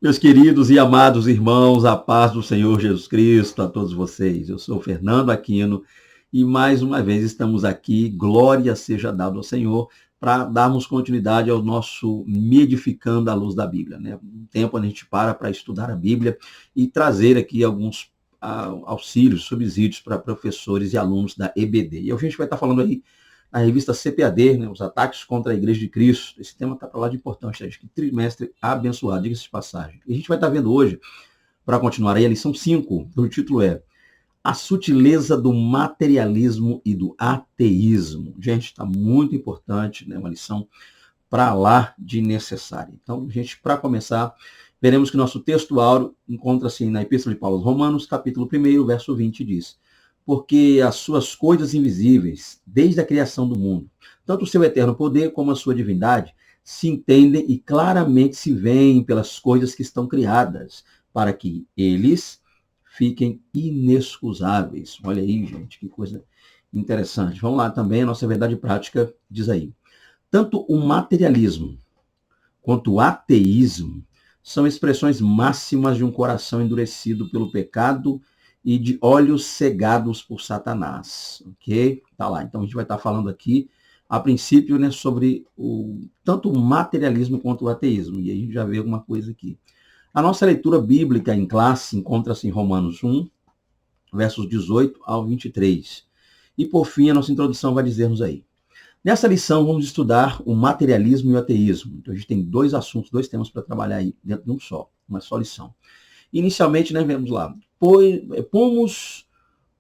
Meus queridos e amados irmãos, a paz do Senhor Jesus Cristo a todos vocês. Eu sou Fernando Aquino e mais uma vez estamos aqui, glória seja dada ao Senhor, para darmos continuidade ao nosso Edificando à Luz da Bíblia. Né? Um tempo onde a gente para estudar a Bíblia e trazer aqui alguns auxílios, subsídios para professores e alunos da EBD. E a gente vai estar falando aí na revista CPAD, né, os ataques contra a Igreja de Cristo. Esse tema está para lá de importante, acho que trimestre abençoado, diga-se de passagem. E a gente vai estar vendo hoje, para continuar aí, a lição 5, o título é A Sutileza do Materialismo e do Ateísmo. Gente, está muito importante, né, uma lição para lá de necessária. Então, gente, para começar, veremos que nosso texto áureo encontra-se na Epístola de Paulo aos Romanos, capítulo 1, verso 20, diz: porque as suas coisas invisíveis, desde a criação do mundo, tanto o seu eterno poder como a sua divindade, se entendem e claramente se veem pelas coisas que estão criadas, para que eles fiquem inexcusáveis. Olha aí, gente, que coisa interessante. Vamos lá também, a nossa verdade prática diz aí. Tanto o materialismo quanto o ateísmo são expressões máximas de um coração endurecido pelo pecado e de olhos cegados por Satanás, ok? Tá lá, então a gente vai estar falando aqui, a princípio, né, sobre tanto o materialismo quanto o ateísmo, e aí a gente já vê alguma coisa aqui. A nossa leitura bíblica em classe encontra-se em Romanos 1, versos 18 ao 23. E por fim, a nossa introdução vai dizer-nos aí. Nessa lição, vamos estudar o materialismo e o ateísmo. Então a gente tem dois assuntos, dois temas para trabalhar aí dentro de uma só lição. Inicialmente, né, vamos lá, pomos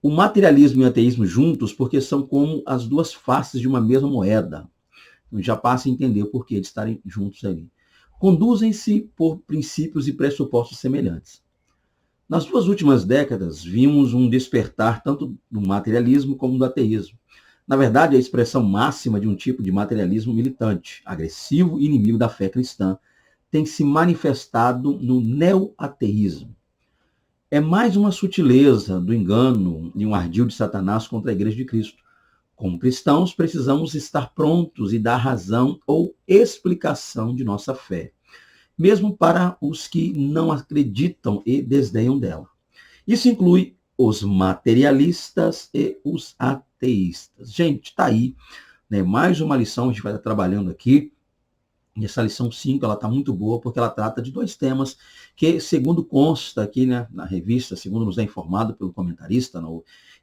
o materialismo e o ateísmo juntos porque são como as duas faces de uma mesma moeda. Então, já passa a entender o porquê de estarem juntos ali. Conduzem-se por princípios e pressupostos semelhantes. Nas duas últimas décadas, vimos um despertar tanto do materialismo como do ateísmo. Na verdade, a expressão máxima de um tipo de materialismo militante, agressivo e inimigo da fé cristã, tem se manifestado no neo-ateísmo. É mais uma sutileza do engano e um ardil de Satanás contra a Igreja de Cristo. Como cristãos, precisamos estar prontos e dar razão ou explicação de nossa fé, mesmo para os que não acreditam e desdenham dela. Isso inclui os materialistas e os ateístas. Gente, está aí, né, mais uma lição, a gente vai estar trabalhando aqui. E essa lição 5, ela está muito boa, porque ela trata de dois temas que, segundo consta aqui, né, na revista, segundo nos é informado pelo comentarista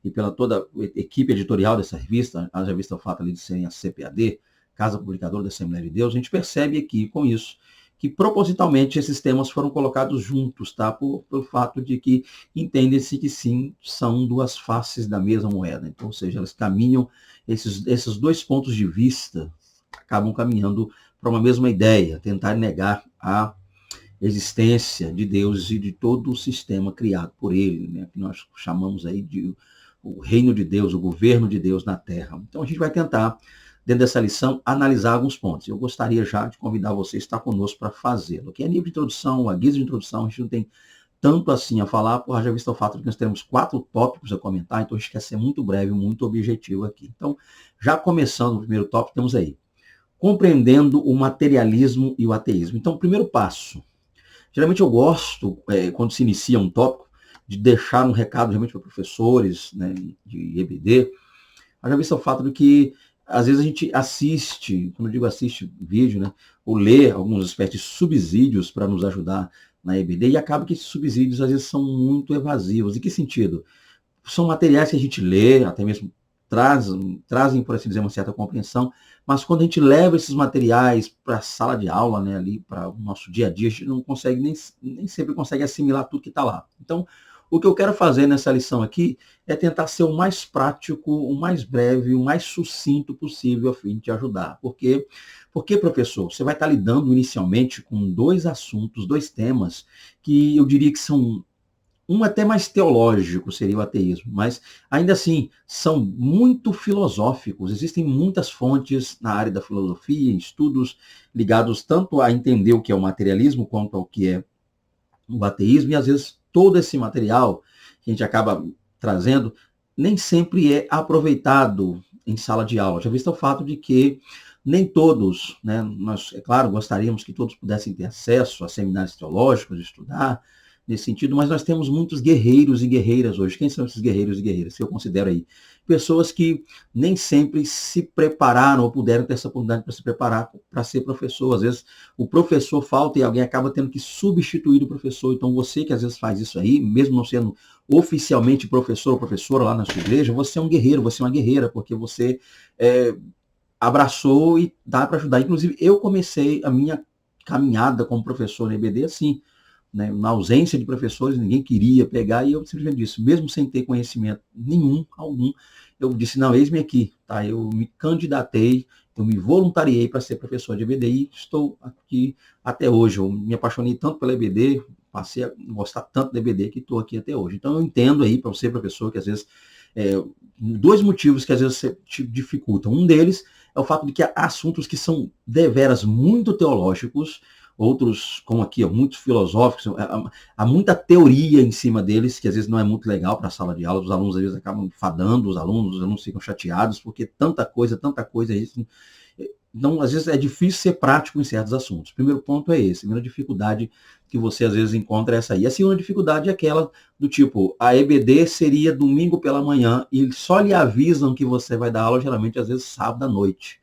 e pela toda a equipe editorial dessa revista, a revista o fato ali de serem a CPAD, Casa Publicadora da Assembleia de Deus, a gente percebe aqui com isso que propositalmente esses temas foram colocados juntos, tá? Pelo fato de que entende-se que sim, são duas faces da mesma moeda. Então, ou seja, elas caminham, esses dois pontos de vista acabam caminhando para uma mesma ideia, tentar negar a existência de Deus e de todo o sistema criado por ele, né, que nós chamamos aí de o reino de Deus, o governo de Deus na Terra. Então a gente vai tentar, dentro dessa lição, analisar alguns pontos. Eu gostaria já de convidar você a estar conosco para fazê-lo. Aqui a nível de introdução, a guisa de introdução, a gente não tem tanto assim a falar, por já visto o fato de que nós temos 4 tópicos a comentar, então a gente quer ser muito breve, muito objetivo aqui. Então, já começando o primeiro tópico, temos aí compreendendo o materialismo e o ateísmo. Então, o primeiro passo. Geralmente eu gosto, quando se inicia um tópico, de deixar um recado realmente para professores, né, de EBD. Já visto o fato de que, às vezes, a gente assiste, quando eu digo assiste vídeo, né, ou lê algumas espécies de subsídios para nos ajudar na EBD, e acaba que esses subsídios, às vezes, são muito evasivos. Em que sentido? São materiais que a gente lê, até mesmo trazem, por assim dizer, uma certa compreensão, mas quando a gente leva esses materiais para a sala de aula, né, ali para o nosso dia a dia, a gente não consegue, nem sempre consegue assimilar tudo que está lá. Então, o que eu quero fazer nessa lição aqui é tentar ser o mais prático, o mais breve, o mais sucinto possível a fim de te ajudar. Porque, professor, você vai estar lidando inicialmente com dois assuntos, dois temas, que eu diria que são um até mais teológico, seria o ateísmo, mas ainda assim são muito filosóficos. Existem muitas fontes na área da filosofia, estudos ligados tanto a entender o que é o materialismo quanto ao que é o ateísmo, e às vezes todo esse material que a gente acaba trazendo nem sempre é aproveitado em sala de aula. Já visto o fato de que Nem todos, né? Nós, é claro, gostaríamos que todos pudessem ter acesso a seminários teológicos, estudar nesse sentido, mas nós temos muitos guerreiros e guerreiras hoje. Quem são esses guerreiros e guerreiras que eu considero aí? Pessoas que nem sempre se prepararam ou puderam ter essa oportunidade para se preparar para ser professor. Às vezes o professor falta e alguém acaba tendo que substituir o professor. Então você que às vezes faz isso aí, mesmo não sendo oficialmente professor ou professora lá na sua igreja, você é um guerreiro, você é uma guerreira, porque você abraçou e dá para ajudar. Inclusive, eu comecei a minha caminhada como professor na EBD assim, né, na ausência de professores, ninguém queria pegar, e eu simplesmente disse, mesmo sem ter conhecimento algum, eu disse, não, eis-me aqui, tá? Eu me candidatei, eu me voluntariei para ser professor de EBD e estou aqui até hoje. Eu me apaixonei tanto pela EBD, passei a gostar tanto da EBD que estou aqui até hoje. Então eu entendo aí, para você, professor, que às vezes, dois motivos que às vezes te dificultam. Um deles é o fato de que há assuntos que são deveras muito teológicos, outros, como aqui, muito filosóficos, há muita teoria em cima deles, que às vezes não é muito legal para a sala de aula, os alunos às vezes acabam fadando os alunos ficam chateados, porque tanta coisa é isso. Então, às vezes é difícil ser prático em certos assuntos. O primeiro ponto é esse, a primeira dificuldade que você às vezes encontra é essa aí. A segunda dificuldade é aquela do tipo, a EBD seria domingo pela manhã e só lhe avisam que você vai dar aula, geralmente, às vezes, sábado à noite.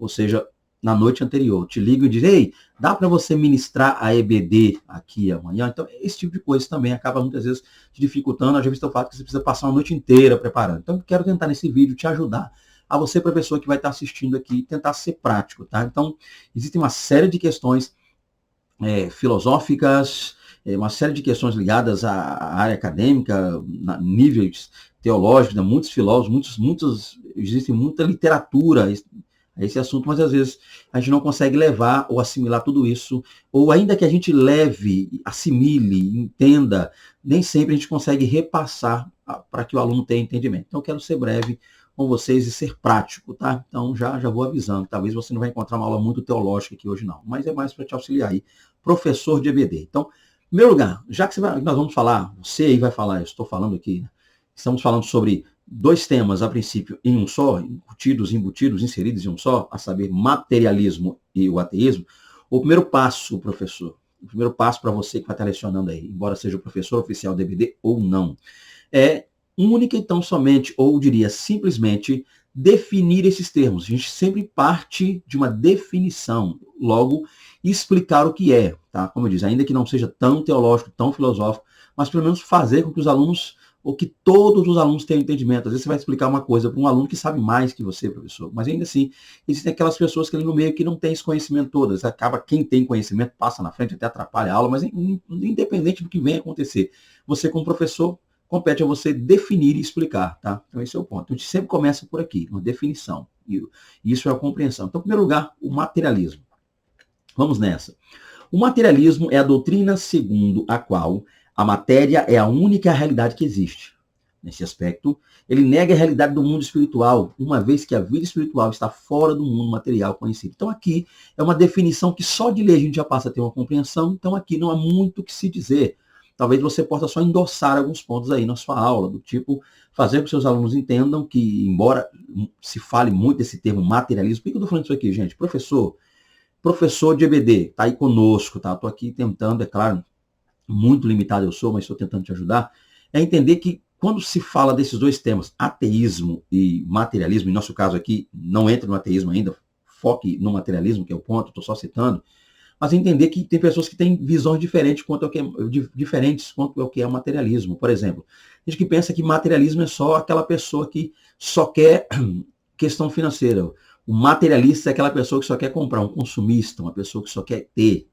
Ou seja, na noite anterior. Te ligo e diz, ei, dá para você ministrar a EBD aqui amanhã? Então, esse tipo de coisa também acaba muitas vezes te dificultando, já visto o fato que você precisa passar uma noite inteira preparando. Então, quero tentar nesse vídeo te ajudar a você, professor, que vai estar assistindo aqui, tentar ser prático, tá? Então, existe uma série de questões filosóficas, uma série de questões ligadas à área acadêmica, níveis teológicos, né? Muitos filósofos, existe muita literatura a esse assunto, mas às vezes a gente não consegue levar ou assimilar tudo isso, ou ainda que a gente leve, assimile, entenda, nem sempre a gente consegue repassar para que o aluno tenha entendimento. Então, eu quero ser breve com vocês e ser prático, tá? Então, já vou avisando, talvez você não vai encontrar uma aula muito teológica aqui hoje não, mas é mais para te auxiliar aí, professor de EBD. Então, em primeiro lugar, já que nós vamos falar, você aí vai falar, eu estou falando aqui, né? Estamos falando sobre dois temas, a princípio, em um só, embutidos, inseridos em um só, a saber, materialismo e o ateísmo. O primeiro passo, professor, o primeiro passo para você que vai estar lecionando aí, embora seja o professor oficial do EBD ou não, é única e tão somente, ou diria simplesmente, definir esses termos. A gente sempre parte de uma definição, logo explicar o que é, tá? Como eu disse, ainda que não seja tão teológico, tão filosófico, mas pelo menos fazer com que os alunos, ou que todos os alunos tenham entendimento. Às vezes você vai explicar uma coisa para um aluno que sabe mais que você, professor, mas ainda assim, existem aquelas pessoas que ali no meio que não têm esse conhecimento todo. Acaba quem tem conhecimento, passa na frente, até atrapalha a aula, mas independente do que venha acontecer, você como professor, compete a você definir e explicar, tá? Então esse é o ponto. Então, a gente sempre começa por aqui, uma definição. E isso é a compreensão. Então, em primeiro lugar, o materialismo. Vamos nessa. O materialismo é a doutrina segundo a qual a matéria é a única realidade que existe. Nesse aspecto, ele nega a realidade do mundo espiritual, uma vez que a vida espiritual está fora do mundo material conhecido. Então aqui é uma definição que só de ler a gente já passa a ter uma compreensão, então aqui não há muito o que se dizer. Talvez você possa só endossar alguns pontos aí na sua aula, do tipo, fazer com que seus alunos entendam que, embora se fale muito desse termo materialismo, por que eu estou falando isso aqui, gente? Professor de EBD, está aí conosco, tá? Estou aqui tentando, é claro, muito limitado eu sou, mas estou tentando te ajudar, é entender que quando se fala desses dois temas, ateísmo e materialismo, em nosso caso aqui, não entra no ateísmo ainda, foque no materialismo, que é o ponto, estou só citando, mas entender que tem pessoas que têm visões diferentes quanto ao que é o materialismo. Por exemplo, a gente que pensa que materialismo é só aquela pessoa que só quer questão financeira. O materialista é aquela pessoa que só quer comprar, um consumista, uma pessoa que só quer ter,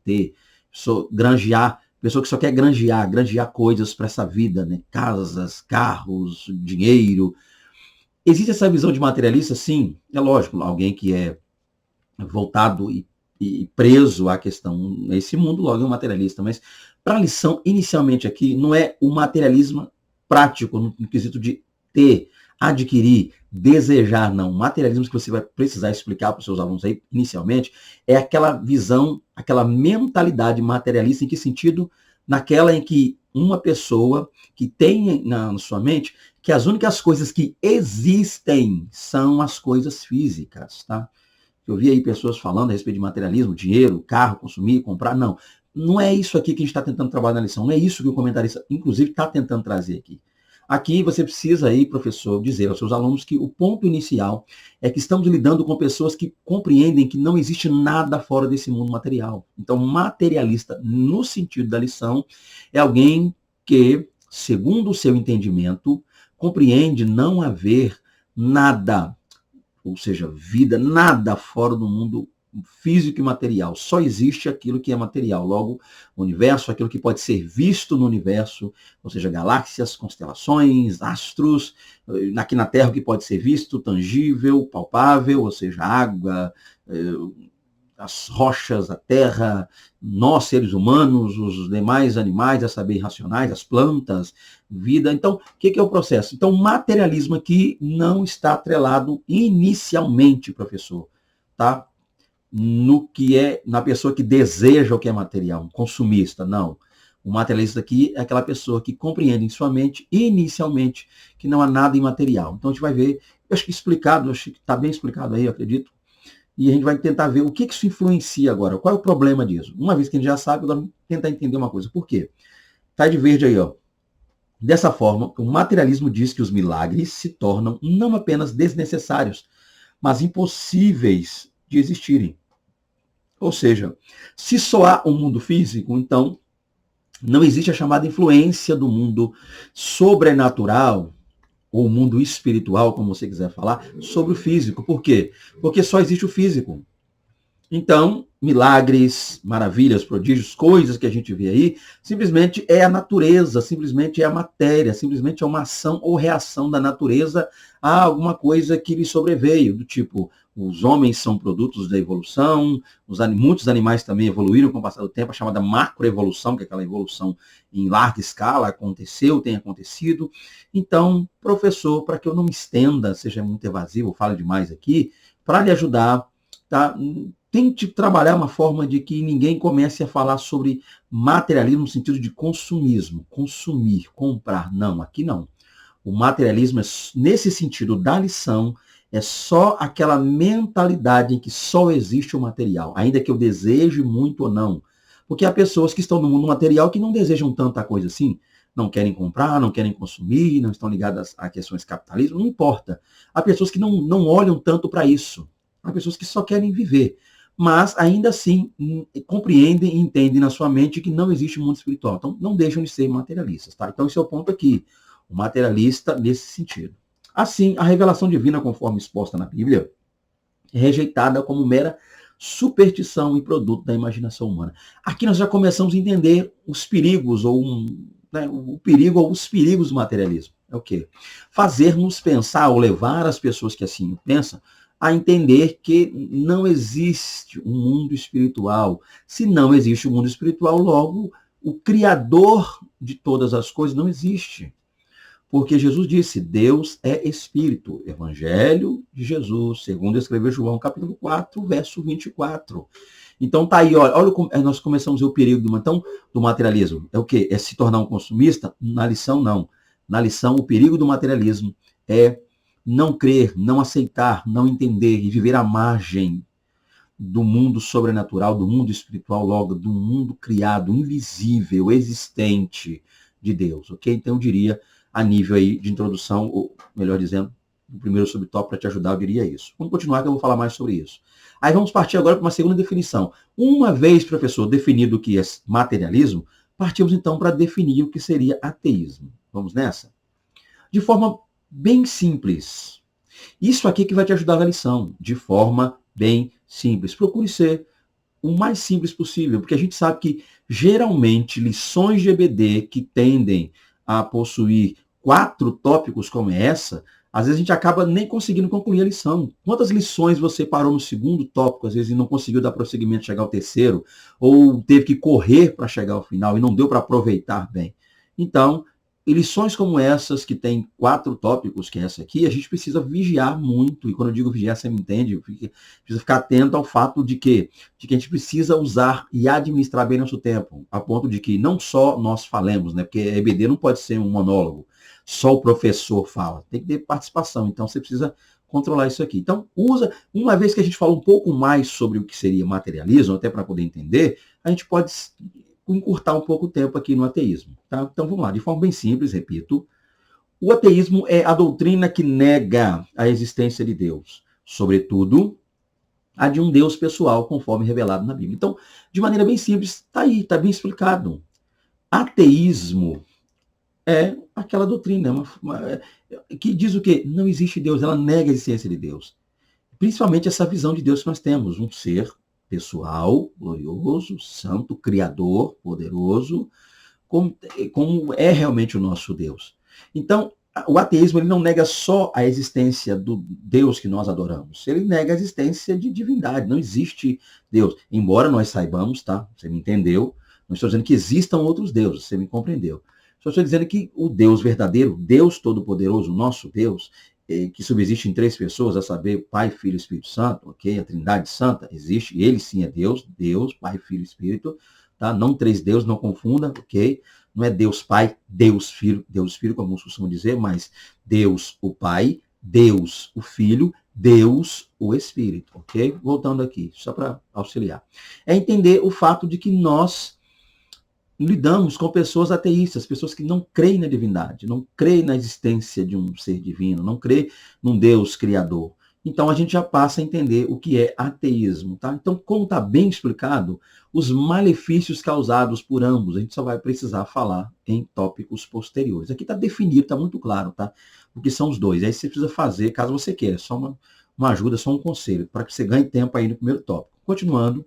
granjear, pessoa que só quer granjear coisas para essa vida, né? Casas, carros, dinheiro. Existe essa visão de materialista? Sim, é lógico, alguém que é voltado e preso à questão, esse mundo logo é um materialista, mas para a lição, inicialmente aqui, não é o materialismo prático, no quesito de ter, adquirir, desejar, não. O materialismo que você vai precisar explicar para os seus alunos aí, inicialmente, é aquela visão, aquela mentalidade materialista, em que sentido? Naquela em que uma pessoa que tem na sua mente que as únicas coisas que existem são as coisas físicas, tá? Eu vi aí pessoas falando a respeito de materialismo, dinheiro, carro, consumir, comprar. Não. Não é isso aqui que a gente está tentando trabalhar na lição. Não é isso que o comentarista, inclusive, está tentando trazer aqui. Aqui você precisa aí, professor, dizer aos seus alunos que o ponto inicial é que estamos lidando com pessoas que compreendem que não existe nada fora desse mundo material. Então, materialista, no sentido da lição, é alguém que, segundo o seu entendimento, compreende não haver nada, ou seja, vida, nada fora do mundo físico e material. Só existe aquilo que é material. Logo, o universo, aquilo que pode ser visto no universo, ou seja, galáxias, constelações, astros, aqui na Terra o que pode ser visto, tangível, palpável, ou seja, água, as rochas, a terra, nós, seres humanos, os demais animais, a saber, irracionais, as plantas, vida. Então, o que é o processo? Então, o materialismo aqui não está atrelado inicialmente, professor, tá? No que é, na pessoa que deseja o que é material, um consumista, não. O materialista aqui é aquela pessoa que compreende em sua mente, inicialmente, que não há nada imaterial. Então, a gente vai ver, eu acho que explicado, acho que está bem explicado aí, eu acredito, e a gente vai tentar ver o que isso influencia agora, qual é o problema disso. Uma vez que a gente já sabe, agora vamos tentar entender uma coisa. Por quê? Tá de verde aí, ó. Dessa forma, o materialismo diz que os milagres se tornam não apenas desnecessários, mas impossíveis de existirem. Ou seja, se só há um mundo físico, então não existe a chamada influência do mundo sobrenatural, ou mundo espiritual, como você quiser falar, sobre o físico. Por quê? Porque só existe o físico. Então, milagres, maravilhas, prodígios, coisas que a gente vê aí, simplesmente é a natureza, simplesmente é a matéria, simplesmente é uma ação ou reação da natureza a alguma coisa que lhe sobreveio, do tipo, os homens são produtos da evolução, muitos animais também evoluíram com o passar do tempo, a chamada macroevolução, que é aquela evolução em larga escala, aconteceu, tem acontecido. Então, professor, para que eu não me estenda, seja muito evasivo, fale demais aqui, para lhe ajudar, tá? Tente trabalhar uma forma de que ninguém comece a falar sobre materialismo no sentido de consumismo, consumir, comprar. Não, aqui não. O materialismo, nesse sentido da lição, é só aquela mentalidade em que só existe o material, ainda que eu deseje muito ou não. Porque há pessoas que estão no mundo material que não desejam tanta coisa assim, não querem comprar, não querem consumir, não estão ligadas a questões capitalismo, não importa. Há pessoas que não olham tanto para isso. Há pessoas que só querem viver. Mas, ainda assim, compreendem e entendem na sua mente que não existe mundo espiritual. Então, não deixam de ser materialistas. Tá? Então, esse é o ponto aqui. O materialista nesse sentido. Assim, a revelação divina, conforme exposta na Bíblia, é rejeitada como mera superstição e produto da imaginação humana. Aqui nós já começamos a entender os perigos, o perigo ou os perigos do materialismo. É o quê? Fazer-nos pensar ou levar as pessoas que assim pensam a entender que não existe um mundo espiritual. Se não existe um mundo espiritual, logo, o Criador de todas as coisas não existe. Porque Jesus disse, Deus é Espírito. Evangelho de Jesus, segundo escreveu João, capítulo 4, verso 24. Então tá aí, olha como nós começamos a ver o perigo do materialismo. É o quê? É se tornar um consumista? Na lição, não. Na lição, o perigo do materialismo é não crer, não aceitar, não entender e viver à margem do mundo sobrenatural, do mundo espiritual, logo, do mundo criado, invisível, existente de Deus, ok? Então eu diria, a nível aí de introdução, ou melhor dizendo, o primeiro subtópico para te ajudar, eu diria isso. Vamos continuar que eu vou falar mais sobre isso. Aí vamos partir agora para uma segunda definição. Uma vez, professor, definido o que é materialismo, partimos então para definir o que seria ateísmo. Vamos nessa? De forma bem simples. Isso aqui que vai te ajudar na lição, de forma bem simples. Procure ser o mais simples possível, porque a gente sabe que, geralmente, lições de EBD que tendem a possuir 4 tópicos como essa, às vezes a gente acaba nem conseguindo concluir a lição. Quantas lições você parou no segundo tópico, às vezes, e não conseguiu dar prosseguimento, chegar ao terceiro, ou teve que correr para chegar ao final e não deu para aproveitar bem? Então, e lições como essas, que tem 4 tópicos, que é essa aqui, a gente precisa vigiar muito. E quando eu digo vigiar, você me entende? Precisa ficar atento ao fato de que a gente precisa usar e administrar bem nosso tempo, a ponto de que não só nós falemos, né? Porque a EBD não pode ser um monólogo, só o professor fala. Tem que ter participação. Então, você precisa controlar isso aqui. Então, uma vez que a gente fala um pouco mais sobre o que seria materialismo, até para poder entender, a gente pode encurtar um pouco o tempo aqui no ateísmo. Tá? Então, vamos lá, de forma bem simples, repito. O ateísmo é a doutrina que nega a existência de Deus, sobretudo a de um Deus pessoal, conforme revelado na Bíblia. Então, de maneira bem simples, está aí, está bem explicado. Ateísmo é aquela doutrina que diz o quê? Não existe Deus, ela nega a existência de Deus. Principalmente essa visão de Deus que nós temos, um ser pessoal, glorioso, santo, criador, poderoso, como é realmente o nosso Deus. Então, o ateísmo ele não nega só a existência do Deus que nós adoramos, ele nega a existência de divindade, não existe Deus. Embora nós saibamos, tá? Você me entendeu? Não estou dizendo que existam outros deuses, você me compreendeu. Só estou dizendo que o Deus verdadeiro, Deus Todo-Poderoso, nosso Deus, que subsiste em 3 pessoas, a saber, Pai, Filho e Espírito Santo, ok? A Trindade Santa existe, ele sim é Deus, Deus, Pai, Filho e Espírito, tá? Não 3 deuses, não confunda, ok? Não é Deus Pai, Deus Filho, como alguns costumam dizer, mas Deus o Pai, Deus o Filho, Deus o Espírito, ok? Voltando aqui, só para auxiliar. É entender o fato de que nós lidamos com pessoas ateístas, pessoas que não creem na divindade, não creem na existência de um ser divino, não creem num Deus criador. Então a gente já passa a entender o que é ateísmo, tá? Então, como está bem explicado, os malefícios causados por ambos, a gente só vai precisar falar em tópicos posteriores. Aqui está definido, está muito claro, tá? O que são os dois. Aí você precisa fazer, caso você queira, só uma ajuda, só um conselho, para que você ganhe tempo aí no primeiro tópico. Continuando.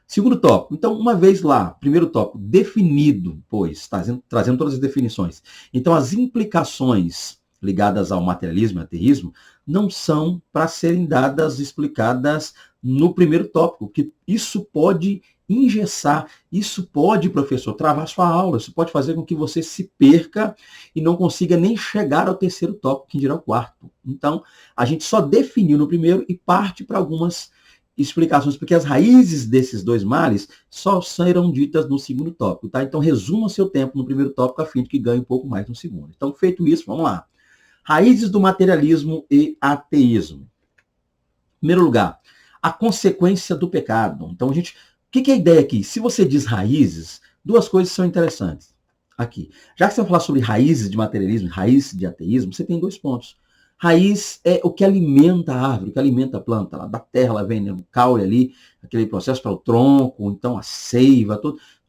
Segundo tópico. Então, uma vez lá, primeiro tópico, definido, pois, trazendo todas as definições. Então, as implicações ligadas ao materialismo e ateísmo não são para serem dadas, explicadas no primeiro tópico, que isso pode engessar, isso pode, professor, travar sua aula, isso pode fazer com que você se perca e não consiga nem chegar ao terceiro tópico, que dirá o quarto. Então, a gente só definiu no primeiro e parte para algumas explicações, porque as raízes desses 2 males só serão ditas no segundo tópico, tá? Então, resuma seu tempo no primeiro tópico a fim de que ganhe um pouco mais no segundo. Então, feito isso, vamos lá. Raízes do materialismo e ateísmo. Em primeiro lugar, a consequência do pecado. Então, o que é a ideia aqui? Se você diz raízes, 2 coisas são interessantes aqui. Já que você vai falar sobre raízes de materialismo, raízes de ateísmo, você tem 2 pontos. Raiz é o que alimenta a árvore, o que alimenta a planta. Lá da terra, ela vem no caule ali, aquele processo para o tronco, então a seiva,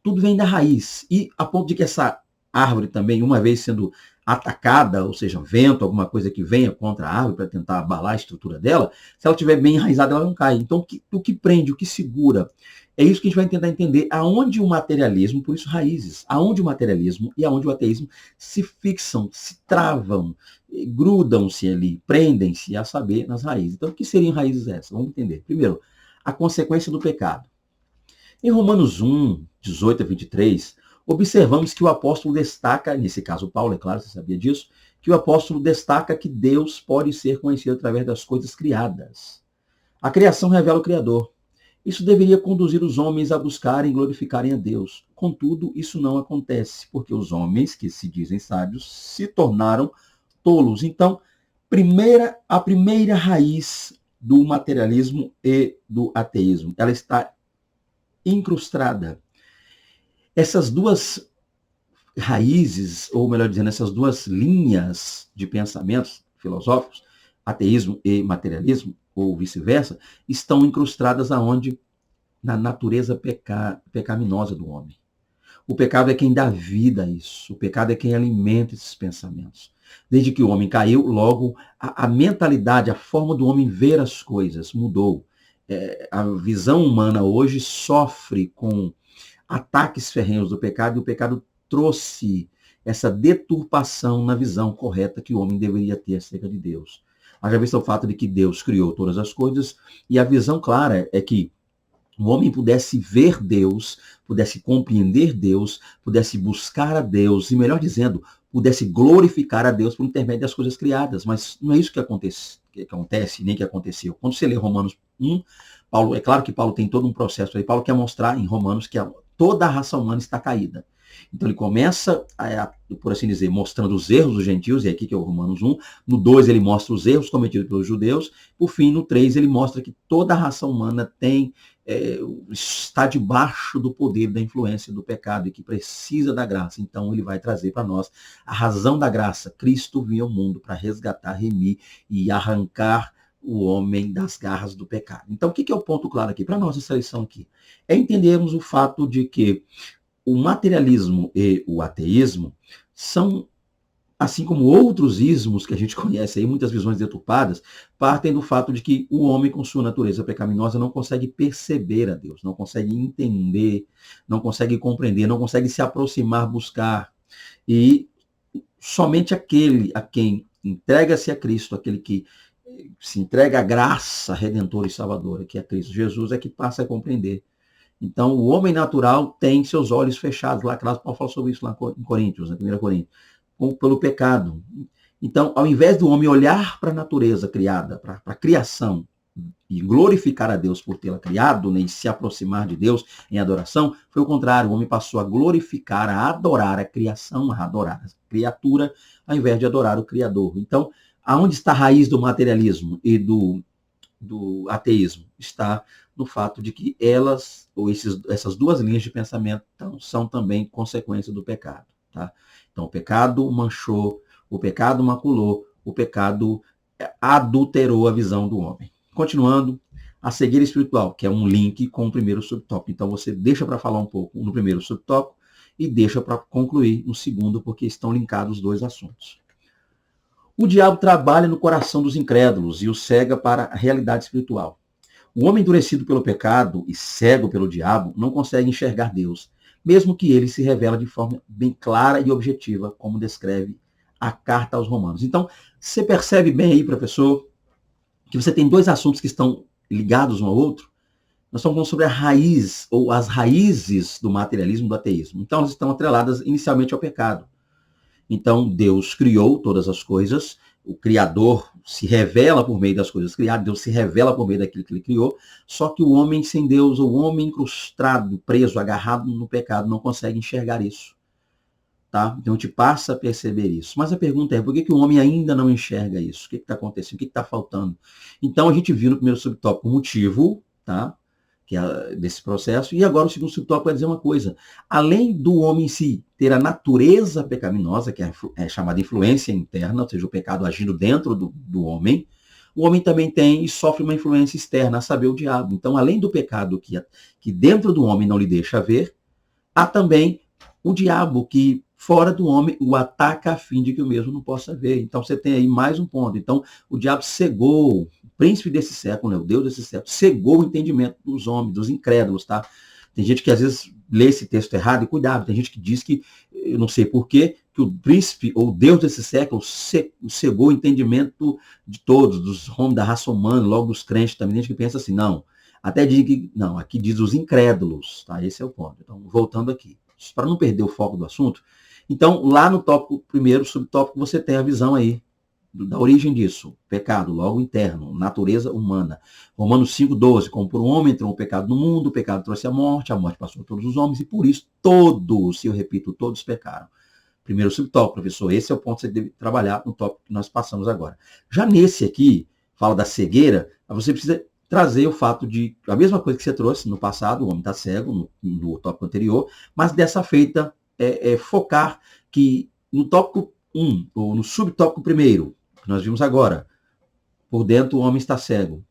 tudo vem da raiz. E a ponto de que essa árvore também, uma vez sendo atacada, ou seja, vento, alguma coisa que venha contra a árvore para tentar abalar a estrutura dela, se ela estiver bem enraizada, ela não cai. Então, o que prende, o que segura, é isso que a gente vai tentar entender, aonde o materialismo, por isso raízes, aonde o materialismo e aonde o ateísmo se fixam, se travam, grudam-se ali, prendem-se, a saber, nas raízes. Então, o que seriam raízes essas? Vamos entender. Primeiro, a consequência do pecado. Em Romanos 1, 18 a 23, observamos que o apóstolo destaca, nesse caso Paulo, é claro, você sabia disso, que o apóstolo destaca que Deus pode ser conhecido através das coisas criadas. A criação revela o Criador. Isso deveria conduzir os homens a buscarem e glorificarem a Deus. Contudo, isso não acontece, porque os homens, que se dizem sábios, se tornaram tolos. Então, a primeira raiz do materialismo e do ateísmo, ela está incrustada. Essas 2 raízes, ou melhor dizendo, essas 2 linhas de pensamentos filosóficos, ateísmo e materialismo, ou vice-versa, estão incrustadas aonde? Na natureza pecaminosa do homem. O pecado é quem dá vida a isso. O pecado é quem alimenta esses pensamentos. Desde que o homem caiu, logo a mentalidade, a forma do homem ver as coisas mudou. A visão humana hoje sofre com ataques ferrenhos do pecado, e o pecado trouxe essa deturpação na visão correta que o homem deveria ter acerca de Deus. Haja vista o fato de que Deus criou todas as coisas, e a visão clara é que o homem pudesse ver Deus, pudesse compreender Deus, pudesse buscar a Deus, e melhor dizendo, pudesse glorificar a Deus por intermédio das coisas criadas. Mas não é isso que acontece, nem que aconteceu. Quando você lê Romanos 1, Paulo, é claro que Paulo tem todo um processo aí. Paulo quer mostrar em Romanos que toda a raça humana está caída. Então ele começa, por assim dizer, mostrando os erros dos gentios, e aqui que é o Romanos 1. No 2 ele mostra os erros cometidos pelos judeus. Por fim, no 3 ele mostra que toda a raça humana está debaixo do poder da influência do pecado e que precisa da graça. Então ele vai trazer para nós a razão da graça. Cristo veio ao mundo para resgatar, remir e arrancar o homem das garras do pecado. Então o que é o ponto claro aqui para nós, essa lição aqui? É entendermos o fato de que o materialismo e o ateísmo são, assim como outros ismos que a gente conhece aí, muitas visões deturpadas, partem do fato de que o homem, com sua natureza pecaminosa, não consegue perceber a Deus, não consegue entender, não consegue compreender, não consegue se aproximar, buscar. E somente aquele a quem entrega-se a Cristo, aquele que se entrega à graça redentora e salvadora, que é Cristo Jesus, é que passa a compreender. Então, o homem natural tem seus olhos fechados, lacrados. Paulo fala sobre isso lá em Coríntios, na 1 Coríntios, pelo pecado. Então, ao invés do homem olhar para a natureza criada, para a criação, e glorificar a Deus por tê-la criado, né, e se aproximar de Deus em adoração, foi o contrário. O homem passou a glorificar, a adorar a criação, a adorar a criatura, ao invés de adorar o Criador. Então, aonde está a raiz do materialismo e do ateísmo? Está no fato de que essas duas linhas de pensamento são também consequência do pecado. Tá? Então, o pecado manchou, o pecado maculou, o pecado adulterou a visão do homem. Continuando, a cegueira espiritual, que é um link com o primeiro subtópico. Então, você deixa para falar um pouco no primeiro subtópico e deixa para concluir no segundo, porque estão linkados os dois assuntos. O diabo trabalha no coração dos incrédulos e o cega para a realidade espiritual. O homem endurecido pelo pecado e cego pelo diabo não consegue enxergar Deus, mesmo que ele se revela de forma bem clara e objetiva, como descreve a carta aos Romanos. Então, você percebe bem aí, professor, que você tem dois assuntos que estão ligados um ao outro. Nós estamos falando sobre a raiz, ou as raízes do materialismo e do ateísmo. Então, elas estão atreladas inicialmente ao pecado. Então, Deus criou todas as coisas, o Criador se revela por meio das coisas criadas, Deus se revela por meio daquilo que ele criou, só que o homem sem Deus, o homem incrustado, preso, agarrado no pecado, não consegue enxergar isso. Tá? Então, a gente passa a perceber isso. Mas a pergunta é, por que o homem ainda não enxerga isso? O que está acontecendo? O que está faltando? Então, a gente viu no primeiro subtópico o motivo, tá? Que é desse processo, e agora o segundo subtópico vai dizer uma coisa. Além do homem em si ter a natureza pecaminosa, que é chamada influência interna, ou seja, o pecado agindo dentro do homem, o homem também tem e sofre uma influência externa, a saber, o diabo. Então, além do pecado que dentro do homem não lhe deixa ver, há também o diabo que fora do homem o ataca a fim de que o mesmo não possa ver. Então, você tem aí mais um ponto. Então, o diabo cegou, o príncipe desse século, né, o Deus desse século, cegou o entendimento dos homens, dos incrédulos, tá? Tem gente que às vezes lê esse texto errado, e cuidado, tem gente que diz que, eu não sei porquê, que o príncipe ou Deus desse século cegou o entendimento de todos, dos homens da raça humana, logo dos crentes também. Tem gente que pensa assim, não. Até diz que, não, aqui diz os incrédulos, tá? Esse é o ponto. Então, voltando aqui, para não perder o foco do assunto, então, lá no tópico primeiro, subtópico, você tem a visão aí da origem disso. Pecado, logo interno, natureza humana. Romanos 5,12, como por um homem entrou o pecado no mundo, o pecado trouxe a morte passou a todos os homens, e por isso todos, se eu repito, todos pecaram. Primeiro subtópico, professor, esse é o ponto que você deve trabalhar no tópico que nós passamos agora. Já nesse aqui, fala da cegueira, você precisa trazer o fato de, a mesma coisa que você trouxe no passado, o homem está cego, no tópico anterior, mas dessa feita, focar que no tópico 1, ou no subtópico primeiro, que nós vimos agora, por dentro o homem está cego.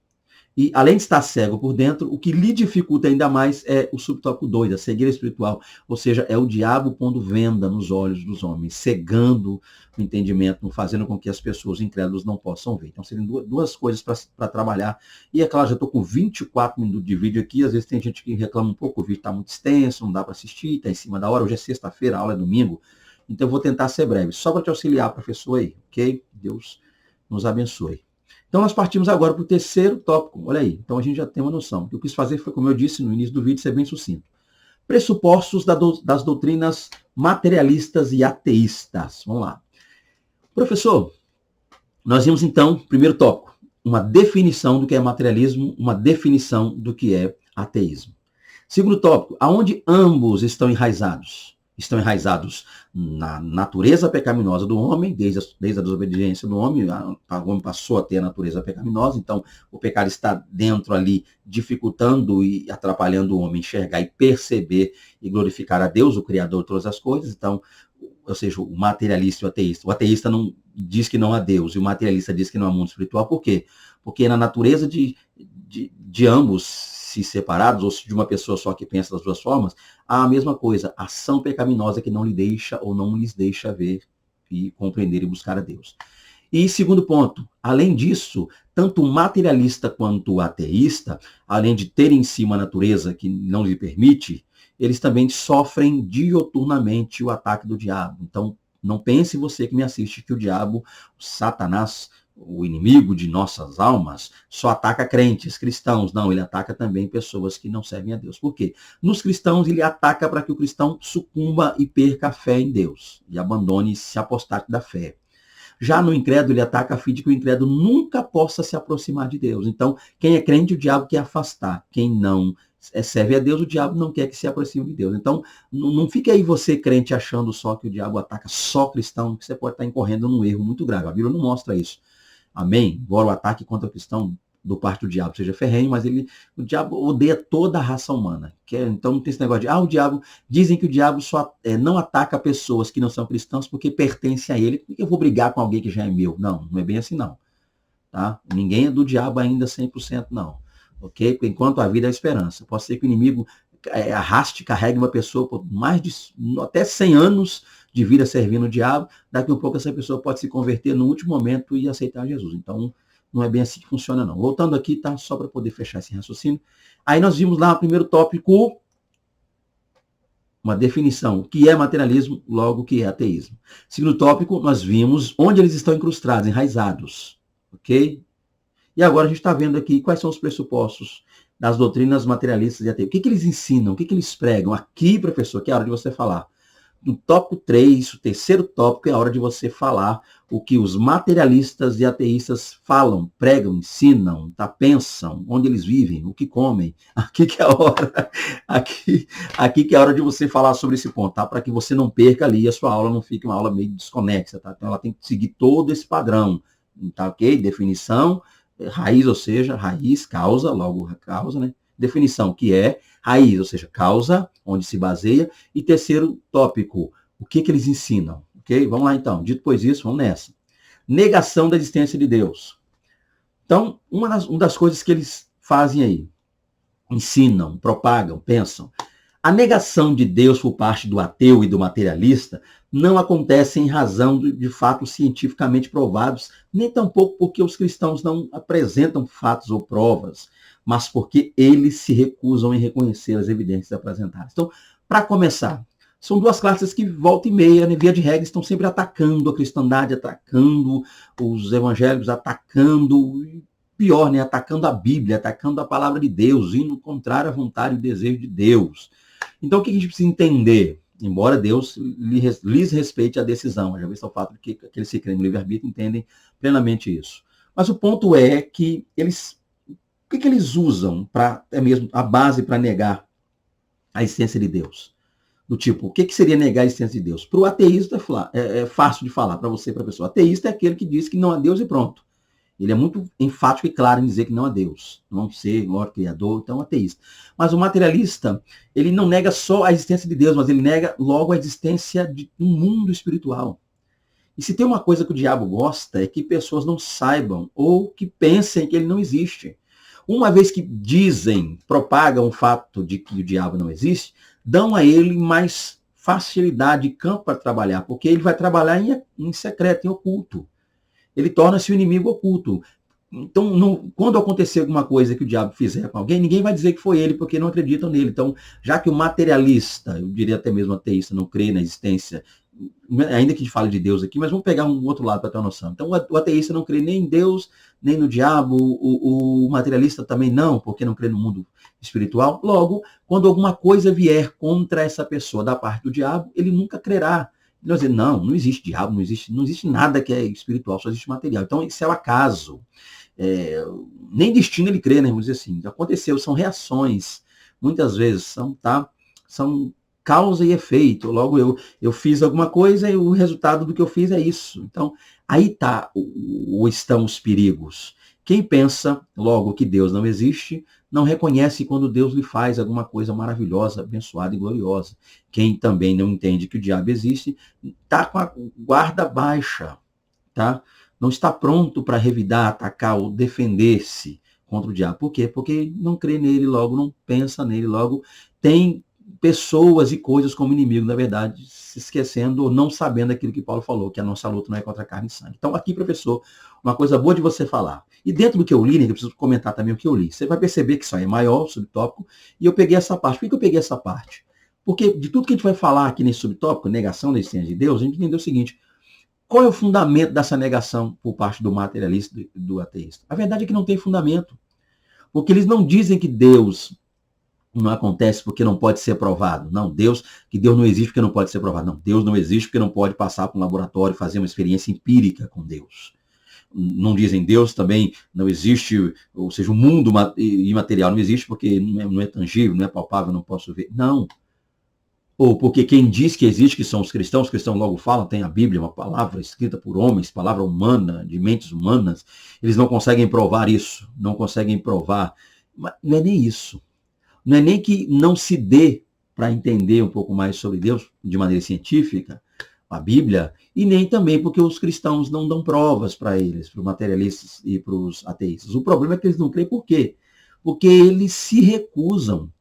E além de estar cego por dentro, o que lhe dificulta ainda mais é o subtópico 2, a cegueira espiritual. Ou seja, é o diabo pondo venda nos olhos dos homens, cegando o entendimento, fazendo com que as pessoas incrédulas não possam ver. Então, seriam duas coisas para trabalhar. E é claro, já estou com 24 minutos de vídeo aqui, às vezes tem gente que reclama um pouco, o vídeo está muito extenso, não dá para assistir, está em cima da hora, hoje é sexta-feira, a aula é domingo, então eu vou tentar ser breve, só para te auxiliar, professor, aí, ok? Deus nos abençoe. Então, nós partimos agora para o terceiro tópico. Olha aí, então a gente já tem uma noção. O que eu quis fazer foi, como eu disse no início do vídeo, ser bem sucinto. Pressupostos das doutrinas materialistas e ateístas. Vamos lá. Professor, nós vimos então, primeiro tópico, uma definição do que é materialismo, uma definição do que é ateísmo. Segundo tópico, aonde ambos estão enraizados? estão enraizados na natureza pecaminosa do homem, desde a desobediência do homem, o homem passou a ter a natureza pecaminosa, então o pecado está dentro ali, dificultando e atrapalhando o homem enxergar e perceber e glorificar a Deus, o Criador de todas as coisas. Então, ou seja, o materialista e o ateísta não diz que não há Deus, e o materialista diz que não há mundo espiritual. Por quê? Porque na natureza de ambos se separados, ou de uma pessoa só que pensa das duas formas, há a mesma coisa, ação pecaminosa que não lhe deixa ou não lhes deixa ver e compreender e buscar a Deus. E segundo ponto, além disso, tanto o materialista quanto o ateísta, além de terem em si uma natureza que não lhe permite, eles também sofrem dioturnamente o ataque do diabo. Então, não pense você que me assiste que o diabo, o Satanás, o inimigo de nossas almas, só ataca crentes, cristãos. Não, ele ataca também pessoas que não servem a Deus. Por quê? Nos cristãos, ele ataca para que o cristão sucumba e perca a fé em Deus e abandone, se apostate da fé. Já no incrédulo, ele ataca a fim de que o incrédulo nunca possa se aproximar de Deus. Então, quem é crente, o diabo quer afastar. Quem não serve a Deus, o diabo não quer que se aproxime de Deus. Então, não fique aí você, crente, achando só que o diabo ataca só cristão, que você pode estar incorrendo num erro muito grave. A Bíblia não mostra isso. Amém? Embora o ataque contra o cristão do parte do diabo seja ferrenho, mas o diabo odeia toda a raça humana. Então não tem esse negócio de, o diabo, dizem que o diabo só não ataca pessoas que não são cristãos porque pertencem a ele. Por que eu vou brigar com alguém que já é meu? Não, não é bem assim não. Tá? Ninguém é do diabo ainda 100% não. Ok? Porque enquanto a vida é a esperança. Pode ser que o inimigo arraste, carregue uma pessoa por mais de até 100 anos de vida servindo o diabo, daqui a pouco essa pessoa pode se converter no último momento e aceitar Jesus. Então, não é bem assim que funciona, não. Voltando aqui, tá? Só para poder fechar esse raciocínio. Aí nós vimos lá no primeiro tópico uma definição, o que é materialismo, logo o que é ateísmo. Segundo tópico, nós vimos onde eles estão incrustados, enraizados. Ok? E agora a gente está vendo aqui quais são os pressupostos das doutrinas materialistas e ateístas. O que eles ensinam? O que eles pregam? Aqui, professor, que é a hora de você falar. No tópico 3, o terceiro tópico, é a hora de você falar o que os materialistas e ateístas falam, pregam, ensinam, pensam, onde eles vivem, o que comem. Aqui que é a hora, aqui que é a hora de você falar sobre esse ponto, tá? Para que você não perca ali e a sua aula não fique uma aula meio desconexa, tá? Então ela tem que seguir todo esse padrão, tá ok? Definição, raiz, ou seja, raiz, causa, logo causa, né? Definição, que é raiz, ou seja, causa, onde se baseia. E terceiro tópico, o que eles ensinam? Ok? Vamos lá então. Dito pois isso, vamos nessa. Negação da existência de Deus. Então, uma das coisas que eles fazem aí, ensinam, propagam, pensam, a negação de Deus por parte do ateu e do materialista não acontece em razão de fatos cientificamente provados, nem tampouco porque os cristãos não apresentam fatos ou provas, mas porque eles se recusam em reconhecer as evidências apresentadas. Então, para começar, são duas classes que, volta e meia, via de regra, estão sempre atacando a cristandade, atacando os evangélicos, atacando, pior, atacando a Bíblia, atacando a palavra de Deus, indo contrário à vontade e desejo de Deus. Então, o que a gente precisa entender? Embora Deus lhes respeite a decisão, já visto o fato de que aqueles que creem no livre-arbítrio entendem plenamente isso. Mas o ponto é que o que eles usam para até mesmo a base para negar a existência de Deus? Do tipo, o que seria negar a existência de Deus? Para o ateísta é fácil de falar, para você, para a pessoa. Ateísta é aquele que diz que não há Deus e pronto. Ele é muito enfático e claro em dizer que não há Deus, não ser o criador, então é ateísta. Mas o materialista, ele não nega só a existência de Deus, mas ele nega logo a existência de um mundo espiritual. E se tem uma coisa que o diabo gosta, é que pessoas não saibam ou que pensem que ele não existe. Uma vez que dizem, propagam o fato de que o diabo não existe, dão a ele mais facilidade de campo para trabalhar, porque ele vai trabalhar em secreto, em oculto. Ele torna-se o inimigo oculto. Então, quando acontecer alguma coisa que o diabo fizer com alguém, ninguém vai dizer que foi ele, porque não acreditam nele. Então, já que o materialista, eu diria até mesmo ateísta, não crê na existência, ainda que a gente fale de Deus aqui, mas vamos pegar um outro lado para ter uma noção. Então, o ateísta não crê nem em Deus, nem no diabo, o materialista também não, porque não crê no mundo espiritual. Logo, quando alguma coisa vier contra essa pessoa da parte do diabo, ele nunca crerá. Nós dizemos, não existe diabo, não existe nada que é espiritual, só existe material. Então, isso é o acaso. Nem destino ele crê, né? Vamos dizer assim. Aconteceu, são reações. Muitas vezes são causa e efeito. Logo, eu fiz alguma coisa e o resultado do que eu fiz é isso. Então, aí estão os perigos. Quem pensa, logo, que Deus não existe, não reconhece quando Deus lhe faz alguma coisa maravilhosa, abençoada e gloriosa. Quem também não entende que o diabo existe, está com a guarda baixa, tá? Não está pronto para revidar, atacar ou defender-se contra o diabo. Por quê? Porque não crê nele, logo não pensa nele, logo tem pessoas e coisas como inimigo, na verdade, se esquecendo ou não sabendo aquilo que Paulo falou, que a nossa luta não é contra carne e sangue. Então, aqui, professor, uma coisa boa de você falar. E dentro do que eu li, né, eu preciso comentar também o que eu li. Você vai perceber que isso aí é maior, o subtópico, e eu peguei essa parte. Por que eu peguei essa parte? Porque de tudo que a gente vai falar aqui nesse subtópico, negação da existência de Deus, a gente entendeu o seguinte: qual é o fundamento dessa negação por parte do materialista e do ateísta? A verdade é que não tem fundamento. Porque eles não dizem que Deus não acontece porque não pode ser provado. Não, que Deus não existe porque não pode ser provado. Não, Deus não existe porque não pode passar para um laboratório e fazer uma experiência empírica com Deus. Não dizem Deus também não existe, ou seja, o mundo imaterial não existe porque não é tangível, não é palpável, não posso ver. Não. Ou porque quem diz que existe, que são os cristãos logo falam, tem a Bíblia, uma palavra escrita por homens, palavra humana, de mentes humanas, eles não conseguem provar isso, não conseguem provar. Mas não é nem isso. Não é nem que não se dê para entender um pouco mais sobre Deus de maneira científica, a Bíblia, e nem também porque os cristãos não dão provas para eles, para os materialistas e para os ateístas. O problema é que eles não creem por quê? Porque eles se recusam.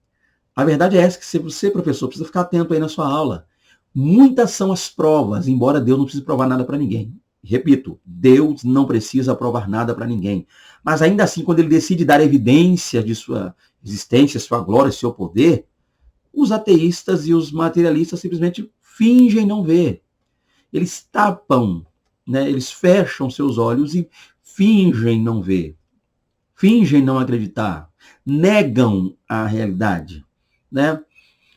A verdade é essa, que você, professor, precisa ficar atento aí na sua aula. Muitas são as provas, embora Deus não precise provar nada para ninguém. Repito, Deus não precisa provar nada para ninguém. Mas ainda assim, quando ele decide dar evidência de sua existência, sua glória, seu poder, os ateístas e os materialistas simplesmente fingem não ver. Eles tapam, né? Eles fecham seus olhos e fingem não ver. Fingem não acreditar. Negam a realidade, né?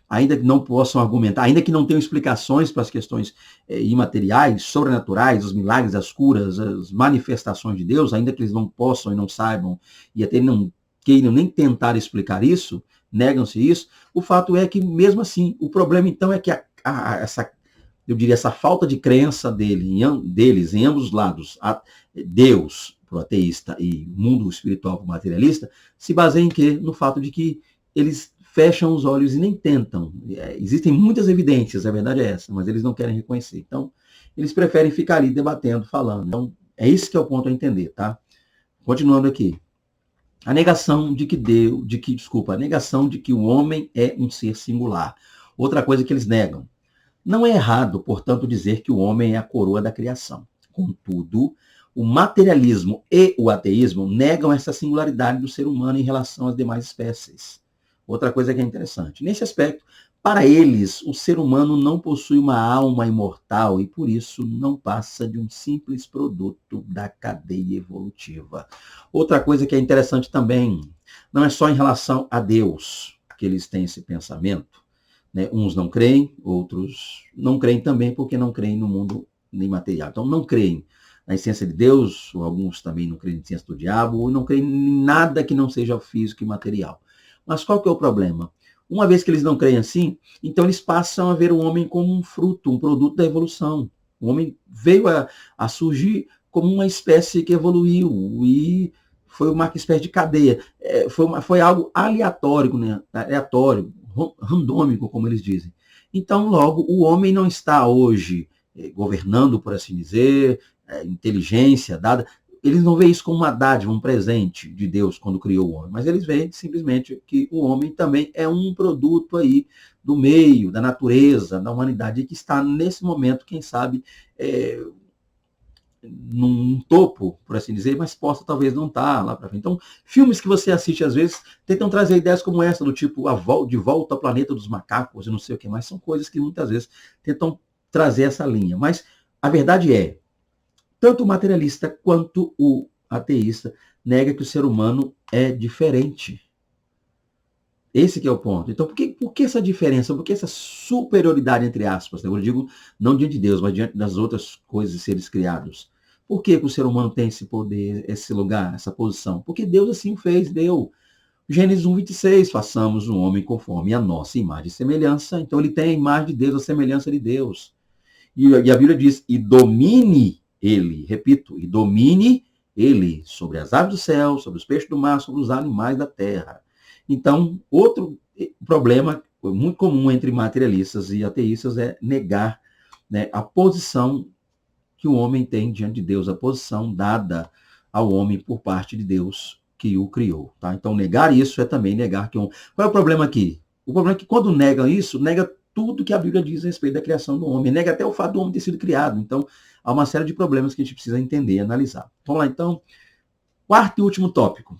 Ainda que não possam argumentar, ainda que não tenham explicações para as questões imateriais, sobrenaturais, os milagres, as curas, as manifestações de Deus, ainda que eles não possam e não saibam, e até não queiram nem tentar explicar isso, negam-se isso, o fato é que, mesmo assim, o problema então é que essa falta de crença deles em ambos os lados, Deus para o ateísta e mundo espiritual para o materialista, se baseia em quê? No fato de que eles fecham os olhos e nem tentam. Existem muitas evidências, a verdade é essa, mas eles não querem reconhecer. Então, eles preferem ficar ali debatendo, falando. Então, é esse que é o ponto a entender, tá? Continuando aqui. A negação de que a negação de que o homem é um ser singular. Outra coisa que eles negam. Não é errado, portanto, dizer que o homem é a coroa da criação. Contudo, o materialismo e o ateísmo negam essa singularidade do ser humano em relação às demais espécies. Outra coisa que é interessante. Nesse aspecto, para eles, o ser humano não possui uma alma imortal e, por isso, não passa de um simples produto da cadeia evolutiva. Outra coisa que é interessante também, não é só em relação a Deus que eles têm esse pensamento. Né? Uns não creem, outros não creem também porque não creem no mundo imaterial. Então, não creem na essência de Deus, ou alguns também não creem na essência do diabo, ou não creem em nada que não seja físico e material. Mas qual que é o problema? Uma vez que eles não creem assim, então eles passam a ver o homem como um fruto, um produto da evolução. O homem veio a surgir como uma espécie que evoluiu e foi uma espécie de cadeia. Foi algo aleatório, né? Aleatório, randômico, como eles dizem. Então, logo, o homem não está hoje governando, por assim dizer, inteligência dada. Eles não veem isso como uma dádiva, um presente de Deus quando criou o homem, mas eles veem simplesmente que o homem também é um produto aí do meio, da natureza, da humanidade, que está nesse momento, quem sabe, num topo, por assim dizer, mas possa talvez não estar lá para frente. Então, filmes que você assiste às vezes tentam trazer ideias como essa, do tipo De Volta ao Planeta dos Macacos, e não sei o que mais, são coisas que muitas vezes tentam trazer essa linha. Mas a verdade é, tanto o materialista quanto o ateísta nega que o ser humano é diferente. Esse que é o ponto. Então, por que essa diferença? Por que essa superioridade, entre aspas? Eu digo não diante de Deus, mas diante das outras coisas e seres criados. Por que o ser humano tem esse poder, esse lugar, essa posição? Porque Deus assim o fez, deu. Gênesis 1:26, façamos um homem conforme a nossa imagem e semelhança. Então ele tem a imagem de Deus, a semelhança de Deus. E a Bíblia diz, e domine ele, repito, e domine ele sobre as aves do céu, sobre os peixes do mar, sobre os animais da terra. Então, outro problema muito comum entre materialistas e ateístas é negar, né, a posição que o homem tem diante de Deus, a posição dada ao homem por parte de Deus que o criou. Tá? Então, negar isso é também negar que... Qual é o problema aqui? O problema é que quando nega isso, nega tudo que a Bíblia diz a respeito da criação do homem. Nega até o fato do homem ter sido criado. Então, há uma série de problemas que a gente precisa entender e analisar. Vamos lá, então. Quarto e último tópico.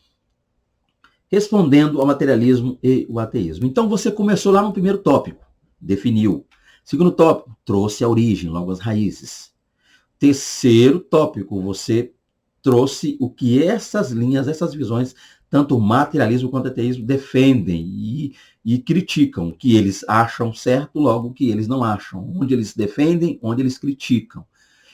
Respondendo ao materialismo e o ateísmo. Então, você começou lá no primeiro tópico. Definiu. Segundo tópico, trouxe a origem, logo as raízes. Terceiro tópico, você trouxe o que essas linhas, essas visões, tanto o materialismo quanto o ateísmo, defendem e criticam, o que eles acham certo, logo o que eles não acham, onde eles defendem, onde eles criticam.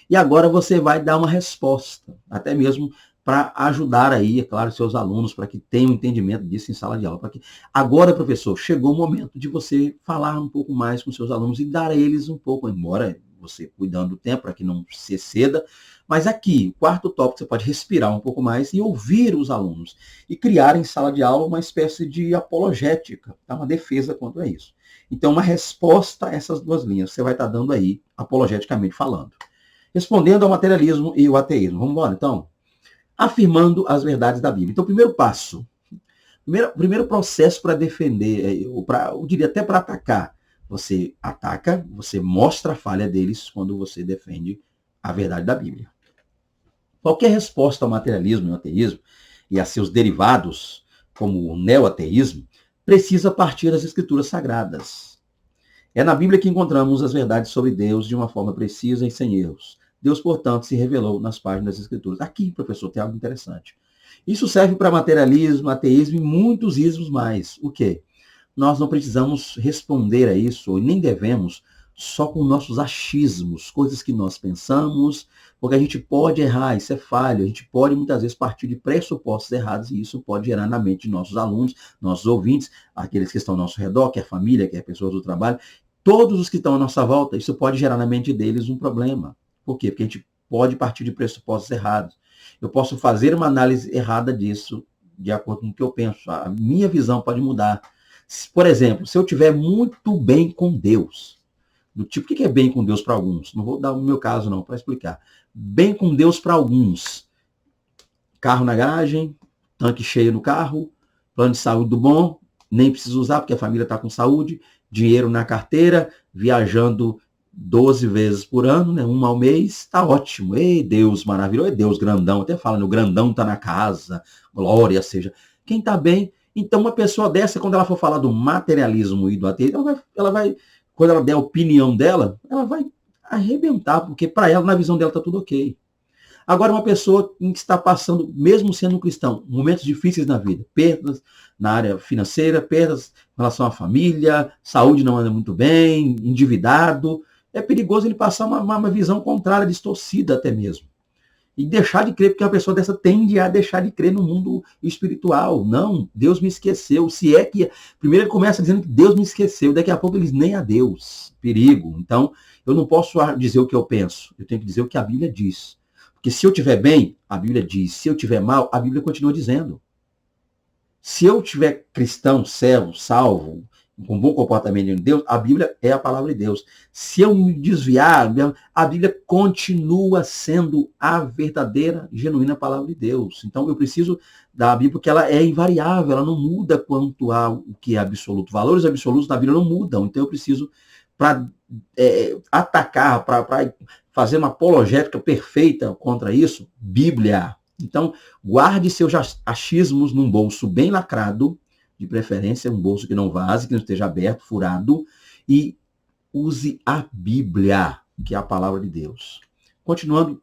E agora você vai dar uma resposta, até mesmo para ajudar aí, é claro, seus alunos, para que tenham entendimento disso em sala de aula. Agora, professor, chegou o momento de você falar um pouco mais com seus alunos e dar a eles um pouco, embora você cuidando do tempo para que não se exceda, mas aqui, o quarto tópico, você pode respirar um pouco mais e ouvir os alunos e criar em sala de aula uma espécie de apologética, tá? Uma defesa contra isso. Então, uma resposta a essas duas linhas, você vai estar dando aí, apologeticamente falando. Respondendo ao materialismo e o ateísmo. Vamos embora, então? Afirmando as verdades da Bíblia. Então, primeiro passo, primeiro processo para defender, eu diria até para atacar. Você ataca, você mostra a falha deles quando você defende a verdade da Bíblia. Qualquer resposta ao materialismo e ao ateísmo e a seus derivados, como o neo-ateísmo, precisa partir das escrituras sagradas. É na Bíblia que encontramos as verdades sobre Deus de uma forma precisa e sem erros. Deus, portanto, se revelou nas páginas das escrituras. Aqui, professor, tem algo interessante. Isso serve para materialismo, ateísmo e muitos ismos mais. O quê? Nós não precisamos responder a isso, ou nem devemos, só com nossos achismos, coisas que nós pensamos, porque a gente pode errar, isso é falho, a gente pode muitas vezes partir de pressupostos errados e isso pode gerar na mente de nossos alunos, nossos ouvintes, aqueles que estão ao nosso redor, que é a família, que é pessoas do trabalho, todos os que estão à nossa volta, isso pode gerar na mente deles um problema. Por quê? Porque a gente pode partir de pressupostos errados. Eu posso fazer uma análise errada disso, de acordo com o que eu penso. A minha visão pode mudar. Por exemplo, se eu estiver muito bem com Deus, do tipo, o que é bem com Deus para alguns? Não vou dar o meu caso não, para explicar. Bem com Deus para alguns. Carro na garagem, tanque cheio no carro, plano de saúde do bom, nem preciso usar porque a família está com saúde, dinheiro na carteira, viajando 12 vezes por ano, né? Uma ao mês, está ótimo. Ei, Deus maravilhoso, ei, Deus grandão, até fala, né? O grandão está na casa, glória seja. Quem está bem, então uma pessoa dessa, quando ela for falar do materialismo e do ateísmo, ela vai, quando ela der a opinião dela, ela vai arrebentar, porque para ela, na visão dela, está tudo ok. Agora, uma pessoa que está passando, mesmo sendo um cristão, momentos difíceis na vida, perdas na área financeira, perdas em relação à família, saúde não anda muito bem, endividado, é perigoso ele passar uma visão contrária, distorcida até mesmo. E deixar de crer, porque uma pessoa dessa tende a deixar de crer no mundo espiritual. Não, Deus me esqueceu. Se é que... Primeiro ele começa dizendo que Deus me esqueceu, daqui a pouco ele diz nem a Deus. Perigo. Então, eu não posso dizer o que eu penso, eu tenho que dizer o que a Bíblia diz. Porque se eu estiver bem, a Bíblia diz. Se eu estiver mal, a Bíblia continua dizendo. Se eu tiver cristão, servo, salvo, com bom comportamento de Deus, a Bíblia é a palavra de Deus. Se eu me desviar, a Bíblia continua sendo a verdadeira, genuína palavra de Deus. Então eu preciso da Bíblia porque ela é invariável, ela não muda quanto ao que é absoluto. Valores absolutos da Bíblia não mudam. Então eu preciso, para atacar, para fazer uma apologética perfeita contra isso, Bíblia. Então guarde seus achismos num bolso bem lacrado, de preferência, um bolso que não vaze, que não esteja aberto, furado, e use a Bíblia, que é a palavra de Deus. Continuando,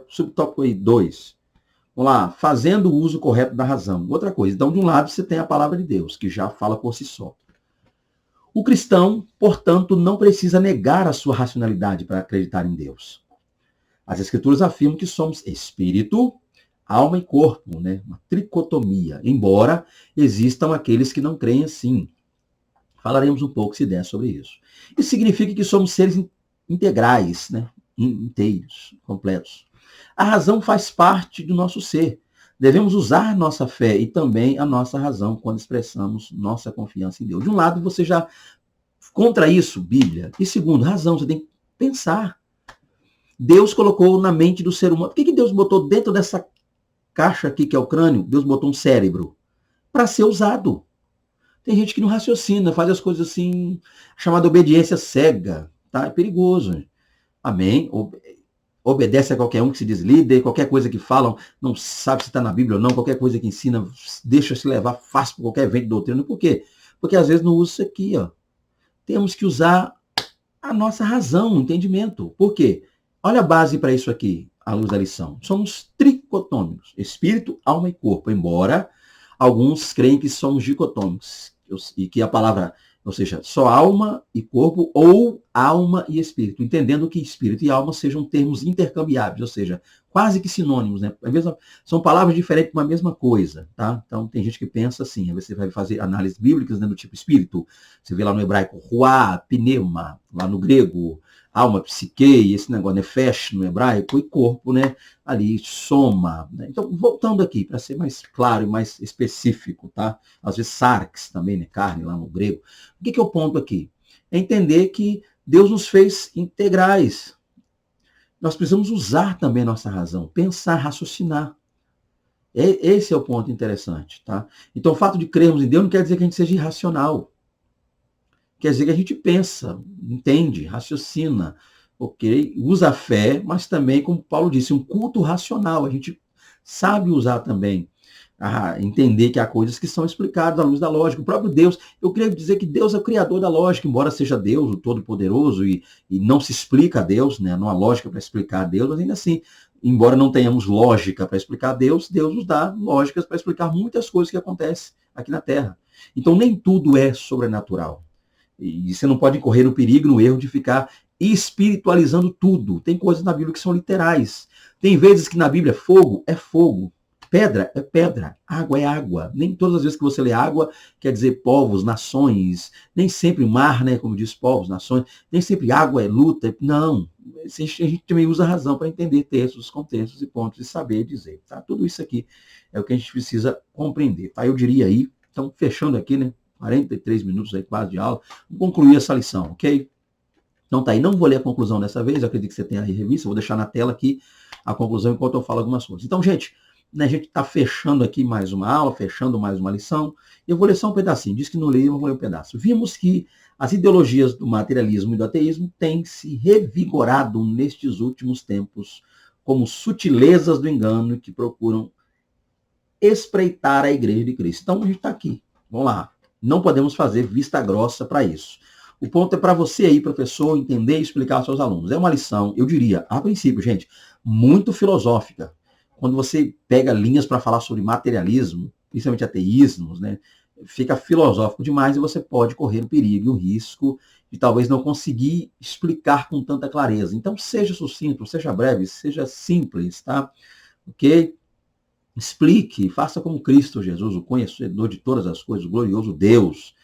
subtópico aí, 2. Vamos lá, fazendo o uso correto da razão. Outra coisa, então, de um lado você tem a palavra de Deus, que já fala por si só. O cristão, portanto, não precisa negar a sua racionalidade para acreditar em Deus. As Escrituras afirmam que somos espírito, alma e corpo, né? Uma tricotomia, embora existam aqueles que não creem assim. Falaremos um pouco, se der, sobre isso. Isso significa que somos seres integrais, né? Inteiros, completos. A razão faz parte do nosso ser. Devemos usar nossa fé e também a nossa razão quando expressamos nossa confiança em Deus. De um lado, você já contra isso, Bíblia. E segundo, razão, você tem que pensar. Deus colocou na mente do ser humano. Por que Deus botou dentro dessa caixa aqui, que é o crânio, Deus botou um cérebro? Para ser usado. Tem gente que não raciocina, faz as coisas assim, chamada obediência cega. Tá? É perigoso. Amém? Obedece a qualquer um que se diz líder, qualquer coisa que falam, não sabe se está na Bíblia ou não, qualquer coisa que ensina, deixa se levar fácil por qualquer vento de doutrina. Por quê? Porque às vezes não usa isso aqui, ó. Temos que usar a nossa razão, o entendimento. Por quê? Olha a base para isso aqui, à luz da lição. Somos tricotômicos, espírito, alma e corpo, embora alguns creem que somos dicotômicos, e que a palavra, ou seja, só alma e corpo ou alma e espírito, entendendo que espírito e alma sejam termos intercambiáveis, ou seja, quase que sinônimos, né? São palavras diferentes para uma mesma coisa, tá? Então tem gente que pensa assim, aí você vai fazer análises bíblicas, né, do tipo espírito, você vê lá no hebraico ruá, pneuma, lá no grego alma, psique, esse negócio, nefesh no hebraico, e corpo, né? Ali, soma. Né? Então, voltando aqui, para ser mais claro e mais específico, tá? Às vezes, sarx também, né? Carne lá no grego. O que é o ponto aqui? É entender que Deus nos fez integrais. Nós precisamos usar também a nossa razão, pensar, raciocinar. Esse é o ponto interessante, tá? Então, o fato de crermos em Deus não quer dizer que a gente seja irracional. Quer dizer que a gente pensa, entende, raciocina, ok? Usa a fé, mas também, como Paulo disse, um culto racional. A gente sabe usar também, entender que há coisas que são explicadas à luz da lógica. O próprio Deus, eu queria dizer que Deus é o criador da lógica, embora seja Deus, o Todo-Poderoso, e não se explica a Deus, né? Não há lógica para explicar a Deus, mas ainda assim, embora não tenhamos lógica para explicar a Deus, Deus nos dá lógicas para explicar muitas coisas que acontecem aqui na Terra. Então, nem tudo é sobrenatural. E você não pode correr o perigo, no erro de ficar espiritualizando tudo. Tem coisas na Bíblia que são literais. Tem vezes que na Bíblia fogo é fogo, pedra é pedra, água é água. Nem todas as vezes que você lê água quer dizer povos, nações. Nem sempre mar, né, como diz povos, nações. Nem sempre água é luta. Não. A gente também usa a razão para entender textos, contextos e pontos e saber dizer. Tá? Tudo isso aqui é o que a gente precisa compreender. Tá? Eu diria aí, então fechando aqui, né? 43 minutos aí quase de aula, vou concluir essa lição, ok? Então tá aí, não vou ler a conclusão dessa vez, eu acredito que você tenha aí revista, vou deixar na tela aqui a conclusão enquanto eu falo algumas coisas. Então, gente, né, a gente está fechando aqui mais uma aula, fechando mais uma lição, e eu vou ler só um pedacinho, diz que não li, eu vou ler um pedaço. Vimos que as ideologias do materialismo e do ateísmo têm se revigorado nestes últimos tempos como sutilezas do engano que procuram espreitar a igreja de Cristo. Então, a gente está aqui, vamos lá. Não podemos fazer vista grossa para isso. O ponto é para você aí, professor, entender e explicar aos seus alunos. É uma lição, eu diria, a princípio, gente, muito filosófica. Quando você pega linhas para falar sobre materialismo, principalmente ateísmos, né, fica filosófico demais e você pode correr o perigo e o risco de talvez não conseguir explicar com tanta clareza. Então, seja sucinto, seja breve, seja simples, tá? Ok? Explique, faça como Cristo Jesus, o conhecedor de todas as coisas, o glorioso Deus,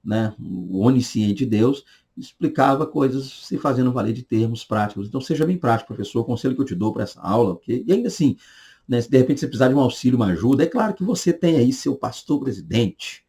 né, o onisciente Deus, explicava coisas se fazendo valer de termos práticos. Então, seja bem prático, professor, o conselho que eu te dou para essa aula, ok? E ainda assim, né, se de repente você precisar de um auxílio, uma ajuda, é claro que você tem aí seu pastor presidente,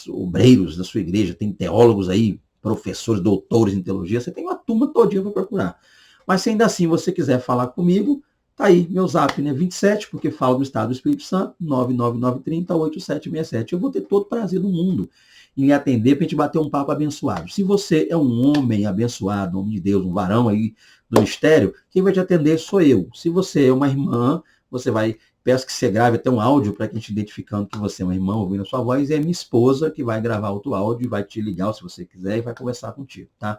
obreiros da sua igreja, tem teólogos aí, professores, doutores em teologia, você tem uma turma todinha para procurar. Mas se ainda assim você quiser falar comigo, tá aí, meu zap, né? 27, porque falo do Estado do Espírito Santo, 99930-8767. Eu vou ter todo o prazer do mundo em lhe atender para a gente bater um papo abençoado. Se você é um homem abençoado, um homem de Deus, um varão aí do mistério, quem vai te atender sou eu. Se você é uma irmã, você vai, peço que você grave até um áudio para que a gente identificando que você é uma irmã ouvindo a sua voz, e é minha esposa que vai gravar outro áudio e vai te ligar se você quiser e vai conversar contigo, tá?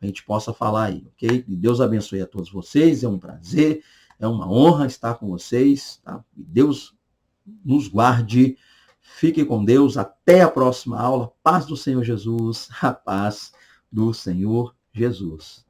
A gente possa falar aí, ok? E Deus abençoe a todos vocês, é um prazer. É uma honra estar com vocês, tá? Deus nos guarde. Fiquem com Deus. Até a próxima aula. Paz do Senhor Jesus. A paz do Senhor Jesus.